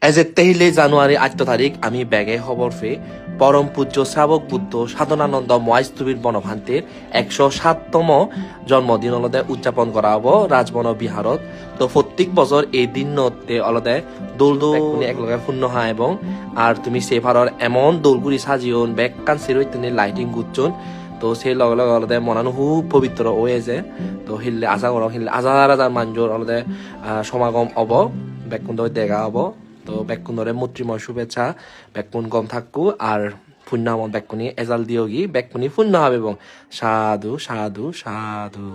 As a 23 জানুয়ারি 8 তারিখ আমি ব্যাগে খবর পেয়ে পরম পূজ্য শ্রাবক বুদ্ধ সাধনানন্দ মহাস্তবীর বনভান্তের 107তম জন্মদিন অলদে উদযাপন করা হব রাজবন বিহারত। তো প্রত্যেক বছর এই দিনতে অলদে দোল একলগে শূন্য হয় এবং আর তুমি সেভারর এমন দোলগুড়ি সাজিওন ব্যাগ কান সেরই তিনি লাইটিং গুচ্ছন। তো সেই লগে লগে অলদে মনানো খুব পবিত্র হয়ে যায়। তো হিললে আশা করো হিললে হাজার হাজার মানুষের অলদে সমাগম হব ব্যাকুণ্ড দেখা হব। তো বেকুনরে মুত্রিময় শুভেচ্ছা বেকুন গম থাকু আর পুণ্যামন বেকুনি এজাল দিয়োগি বেকুনি পুণ্য হবে এবং সাধু সাধু সাধু।